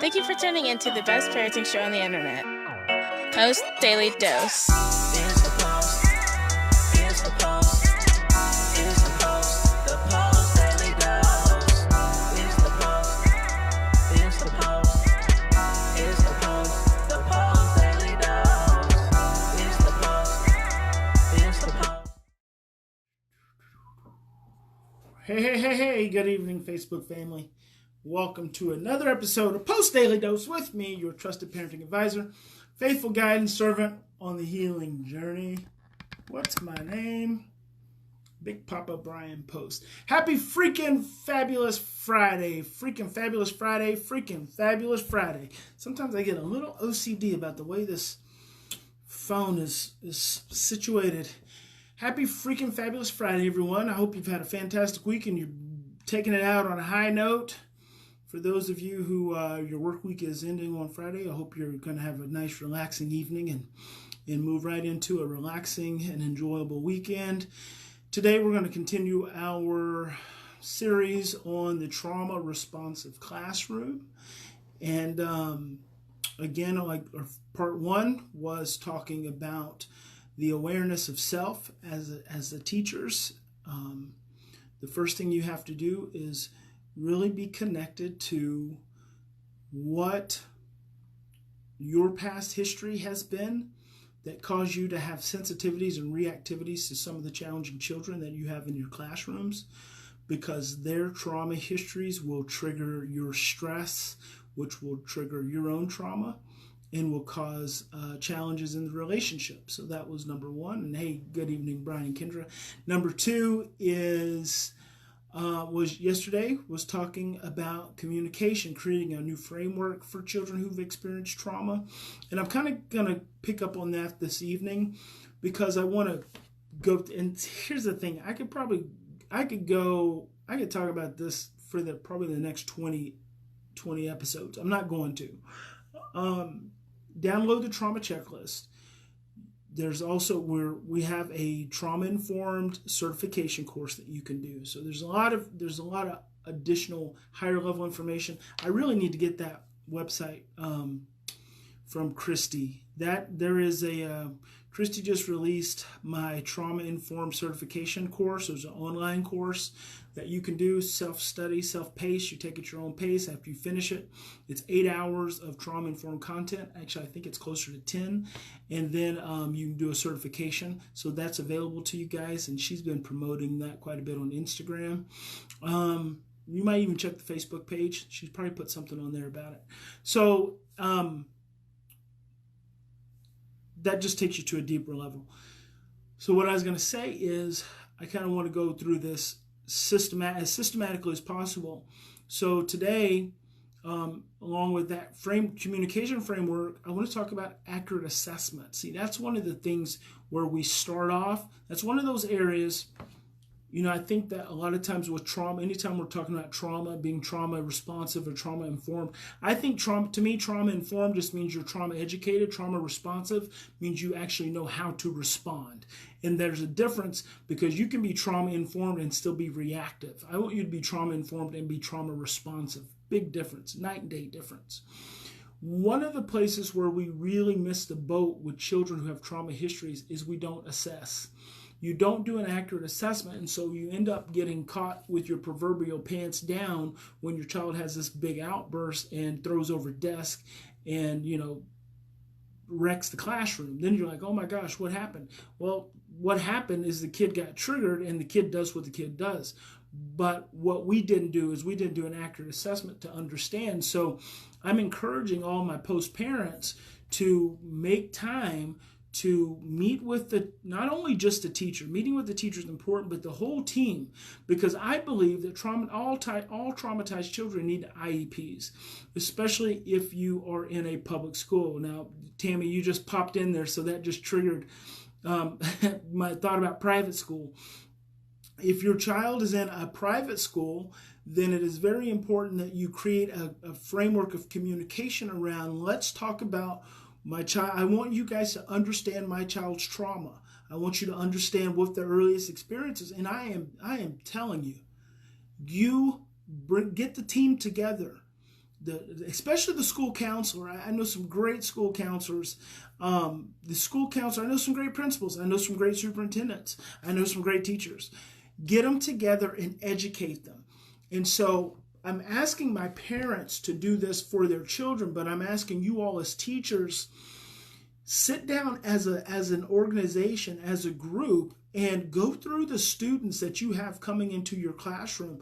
Thank you for tuning in to the best parenting show on the internet, Post Daily Dose. It's the Post. It's the Post. It's the Post. The Post Daily Dose. It's the Post. It's the Post. It's the Post. The Post Daily Dose. It's the Post. It's the Post. Hey, good evening, Facebook family. Welcome to another episode of Post Daily Dose with me, your trusted parenting advisor, faithful guide and servant on the healing journey. What's my name? Big Papa Brian+Post. Happy freaking fabulous Friday. Freaking fabulous Friday. Freaking fabulous Friday. Sometimes I get a little OCD about the way this phone is situated. Happy freaking fabulous Friday, everyone. I hope you've had a fantastic week and you're taking it out on a high note. For those of you who your work week is ending on Friday, I hope you're going to have a nice, relaxing evening and move right into a relaxing and enjoyable weekend. Today, we're going to continue our series on the trauma-responsive classroom. And again, part one was talking about the awareness of self as the teachers. The first thing you have to do is really be connected to what your past history has been that caused you to have sensitivities and reactivities to some of the challenging children that you have in your classrooms, because their trauma histories will trigger your stress, which will trigger your own trauma and will cause challenges in the relationship. So that was number one. And hey, good evening, Brian and Kendra. Number two is was talking about communication, creating a new framework for children who've experienced trauma. And I'm kind of going to pick up on that this evening because I want to go, and here's the thing, I could talk about this for probably the next 20 episodes. I'm not going to. Download the trauma checklist. There's also we have a trauma-informed certification course that you can do. So there's a lot of additional higher level information. I really need to get that website from Christy. Christy just released my trauma-informed certification course. There's an online course that you can do, self-study, self-pace. You take it your own pace after you finish it. It's 8 hours of trauma-informed content. Actually, I think it's closer to 10. And then you can do a certification. So that's available to you guys. And she's been promoting that quite a bit on Instagram. You might even check the Facebook page. She's probably put something on there about it. So that just takes you to a deeper level. So what I was going to say is I kind of want to go through this as systematically as possible. So today, along with that communication framework, I want to talk about accurate assessment. See, that's one of the things where we start off. That's one of those areas, I think that a lot of times with trauma, anytime we're talking about trauma, being trauma responsive or trauma informed, I think trauma informed just means you're trauma educated. Trauma responsive means you actually know how to respond. And there's a difference because you can be trauma informed and still be reactive. I want you to be trauma informed and be trauma responsive. Big difference, night and day difference. One of the places where we really miss the boat with children who have trauma histories is we don't assess. You don't do an accurate assessment, and so you end up getting caught with your proverbial pants down when your child has this big outburst and throws over desk and, wrecks the classroom. Then you're like, oh my gosh, what happened? Well, what happened is the kid got triggered and the kid does what the kid does. But what we didn't do is we didn't do an accurate assessment to understand. So I'm encouraging all my post parents to make time to meet with not only just the teacher. Meeting with the teacher is important, but the whole team, because I believe that all traumatized children need IEPs, especially if you are in a public school. Now, Tammy, you just popped in there, so that just triggered my thought about private school. If your child is in a private school, then it is very important that you create a framework of communication around, let's talk about my child. I want you guys to understand my child's trauma. I want you to understand what their earliest experiences. And I am telling you, get the team together. especially the school counselor. I know some great school counselors. The school counselor, I know some great principals. I know some great superintendents. I know some great teachers. Get them together and educate them. And so I'm asking my parents to do this for their children, but I'm asking you all as teachers, sit down as an organization, as a group, and go through the students that you have coming into your classroom.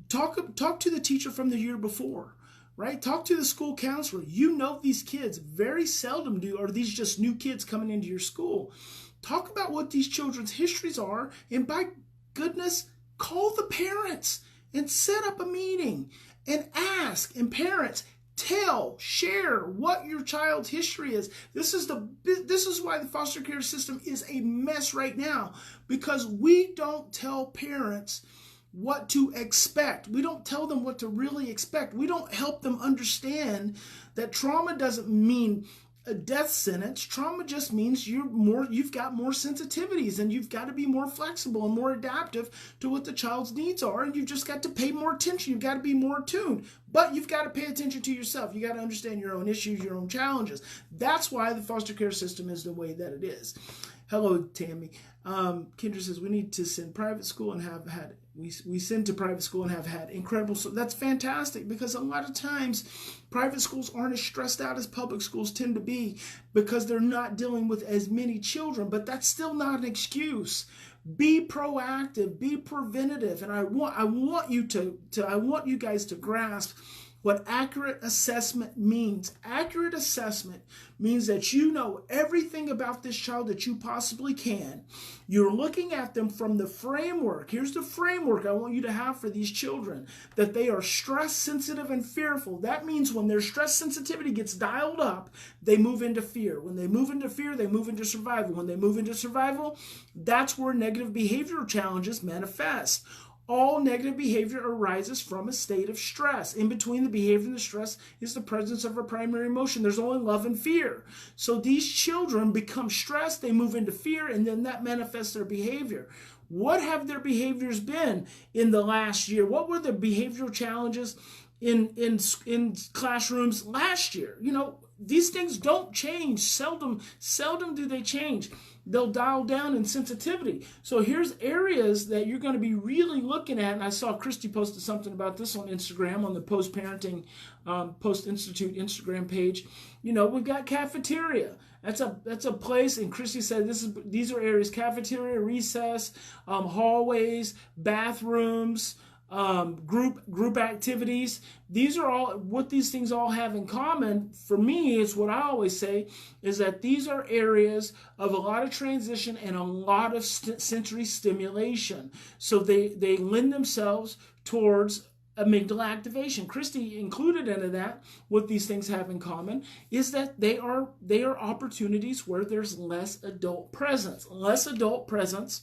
Talk to the teacher from the year before, right? Talk to the school counselor. You know these kids. Very seldom are these just new kids coming into your school. Talk about what these children's histories are, and by goodness, call the parents and set up a meeting and ask. And parents, share what your child's history is. This is why the foster care system is a mess right now, because we don't tell parents what to expect. We don't tell them what to really expect. We don't help them understand that trauma doesn't mean a death sentence. Trauma just means you've got more sensitivities, and you've got to be more flexible and more adaptive to what the child's needs are, and you've just got to pay more attention. You've got to be more attuned, but you've got to pay attention to yourself. You got to understand your own issues, your own challenges. That's why the foster care system is the way that it is. Hello, Tammy. Kendra says we need to send private school and have had we send to private school and have had incredible. So that's fantastic, because a lot of times private schools aren't as stressed out as public schools tend to be, because they're not dealing with as many children. But that's still not an excuse. Be proactive, be preventative, and I want you guys to grasp what accurate assessment means. Accurate assessment means that you know everything about this child that you possibly can. You're looking at them from the framework. Here's the framework I want you to have for these children: that they are stress sensitive and fearful. That means when their stress sensitivity gets dialed up, they move into fear. When they move into fear, they move into survival. When they move into survival, that's where negative behavioral challenges manifest. All negative behavior arises from a state of stress. In between the behavior and the stress is the presence of a primary emotion. There's only love and fear. So these children become stressed, they move into fear, and then that manifests their behavior. What have their behaviors been in the last year? What were the behavioral challenges in classrooms last year? You know, these things don't change. Seldom do they change. They'll dial down in sensitivity. So here's areas that you're going to be really looking at. And I saw Christy posted something about this on Instagram, on the Post Parenting Post+Institute Instagram page. You know, we've got cafeteria. That's a place, and Christy said these are areas: cafeteria, recess, hallways, bathrooms, group activities. These are all what these things all have in common. For me, it's what I always say is that these are areas of a lot of transition and a lot of sensory stimulation. So they lend themselves towards amygdala activation. Christy included into that. What these things have in common is that they are opportunities where there's less adult presence. Less adult presence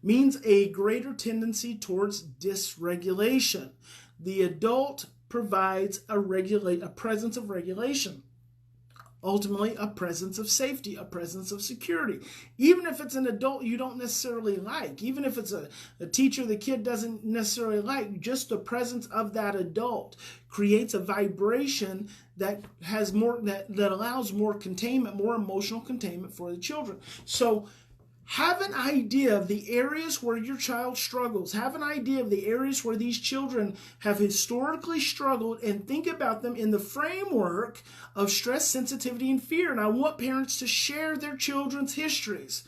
means a greater tendency towards dysregulation. The adult provides a presence of regulation. Ultimately, a presence of safety, a presence of security. Even if it's an adult you don't necessarily like, even if it's a teacher the kid doesn't necessarily like, just the presence of that adult creates a vibration that has more that allows more containment, more emotional containment for the children. So have an idea of the areas where your child struggles. Have an idea of the areas where these children have historically struggled, and think about them in the framework of stress, sensitivity, and fear. And I want parents to share their children's histories.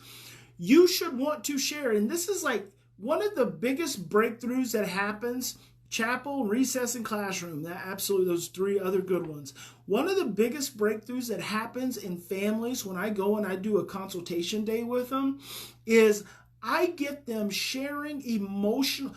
You should want to share. And this is like one of the biggest breakthroughs that happens. Chapel, recess, and classroom. That absolutely, those three other good ones. One of the biggest breakthroughs that happens in families when I go and I do a consultation day with them is I get them sharing emotional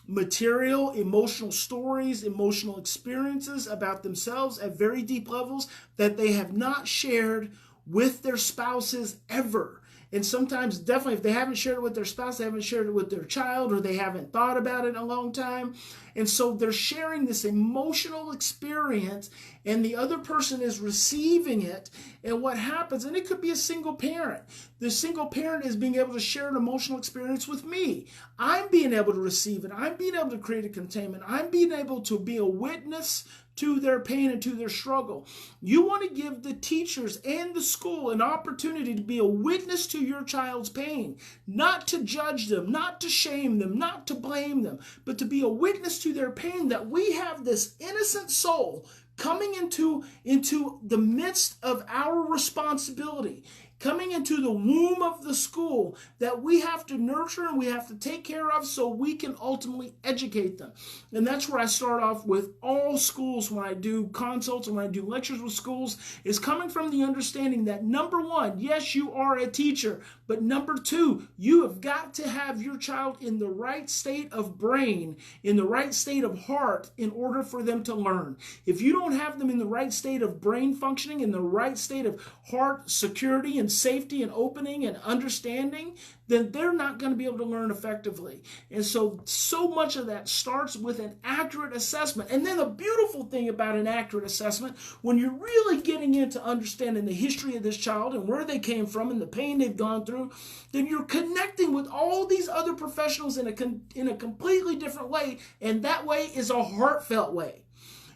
material, emotional stories, emotional experiences about themselves at very deep levels that they have not shared with their spouses ever. And sometimes, definitely, if they haven't shared it with their spouse, they haven't shared it with their child, or they haven't thought about it in a long time. And so they're sharing this emotional experience, and the other person is receiving it. And what happens, and it could be a single parent. The single parent is being able to share an emotional experience with me. I'm being able to receive it. I'm being able to create a containment. I'm being able to be a witness to their pain and to their struggle. You want to give the teachers and the school an opportunity to be a witness to your child's pain, not to judge them, not to shame them, not to blame them, but to be a witness to their pain, that we have this innocent soul coming into the midst of our responsibility, coming into the womb of the school that we have to nurture and we have to take care of so we can ultimately educate them. And that's where I start off with all schools when I do consults and when I do lectures with schools, is coming from the understanding that, number one, yes, you are a teacher, but number two, you have got to have your child in the right state of brain, in the right state of heart, in order for them to learn. If you don't have them in the right state of brain functioning, in the right state of heart security and safety and opening and understanding, then they're not going to be able to learn effectively. And so much of that starts with an accurate assessment. And then the beautiful thing about an accurate assessment, when you're really getting into understanding the history of this child and where they came from and the pain they've gone through, then you're connecting with all these other professionals in a completely different way. And that way is a heartfelt way.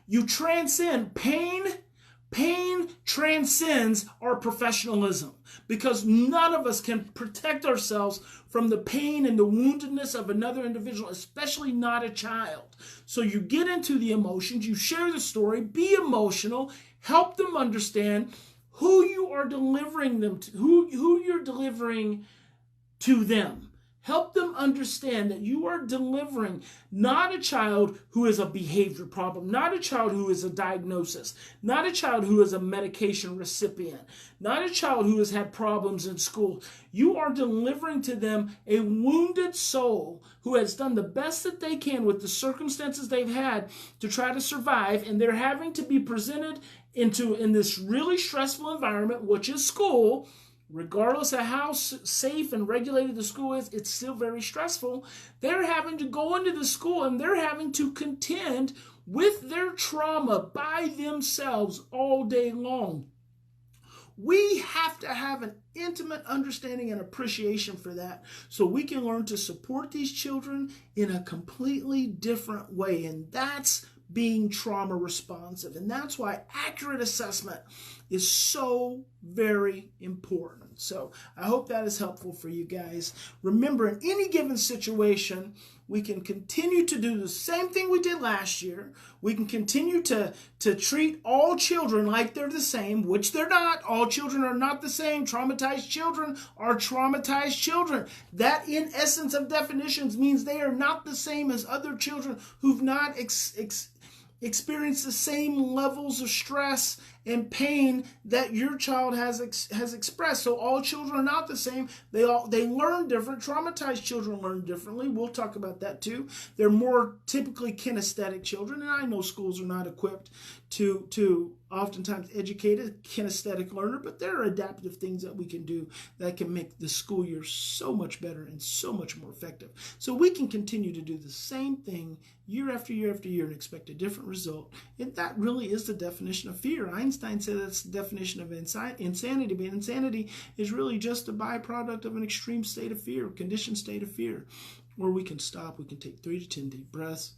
You transcend pain. Pain transcends our professionalism, because none of us can protect ourselves from the pain and the woundedness of another individual, especially not a child. So you get into the emotions, you share the story, be emotional, help them understand who you are delivering them to, who you're delivering to them. Help them understand that you are delivering not a child who is a behavior problem, not a child who is a diagnosis, not a child who is a medication recipient, not a child who has had problems in school. You are delivering to them a wounded soul who has done the best that they can with the circumstances they've had to try to survive, and they're having to be presented in this really stressful environment, which is school. Regardless of how safe and regulated the school is, it's still very stressful. They're having to go into the school and they're having to contend with their trauma by themselves all day long. We have to have an intimate understanding and appreciation for that, so we can learn to support these children in a completely different way. And that's being trauma responsive. And that's why accurate assessment is so very important. So I hope that is helpful for you guys. Remember, in any given situation, we can continue to do the same thing we did last year. We can continue to treat all children like they're the same, which they're not. All children are not the same. Traumatized children are traumatized children. That, in essence of definitions, means they are not the same as other children who've not experience the same levels of stress and pain that your child has expressed. So all children are not the same. They learn different. Traumatized children learn differently. We'll talk about that too. They're more typically kinesthetic children, and I know schools are not equipped to oftentimes educate a kinesthetic learner, but there are adaptive things that we can do that can make the school year so much better and so much more effective. So we can continue to do the same thing year after year after year and expect a different result. And that really is the definition of fear. Einstein said that's the definition of insanity, but insanity is really just a byproduct of an extreme state of fear, conditioned state of fear, where we can stop, we can take 3 to 10 deep breaths,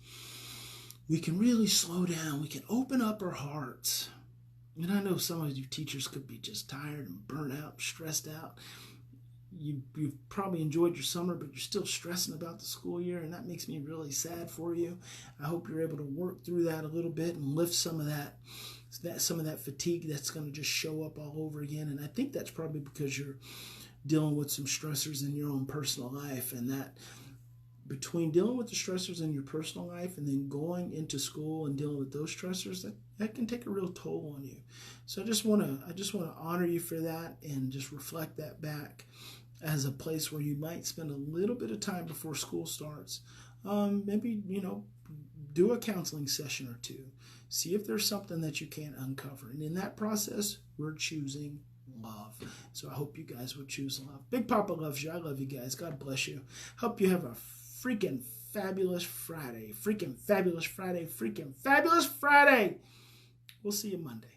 we can really slow down, we can open up our hearts. And I know some of you teachers could be just tired and burnt out, stressed out. You've probably enjoyed your summer, but you're still stressing about the school year, and that makes me really sad for you. I hope you're able to work through that a little bit and lift some of that fatigue that's going to just show up all over again. And I think that's probably because you're dealing with some stressors in your own personal life, and that between dealing with the stressors in your personal life and then going into school and dealing with those stressors, that can take a real toll on you. So I just want to honor you for that and just reflect that back as a place where you might spend a little bit of time before school starts. Maybe, do a counseling session or two. See if there's something that you can't uncover. And in that process, we're choosing love. So I hope you guys will choose love. Big Papa loves you. I love you guys. God bless you. Hope you have a freaking fabulous Friday. Freaking fabulous Friday. Freaking fabulous Friday. We'll see you Monday.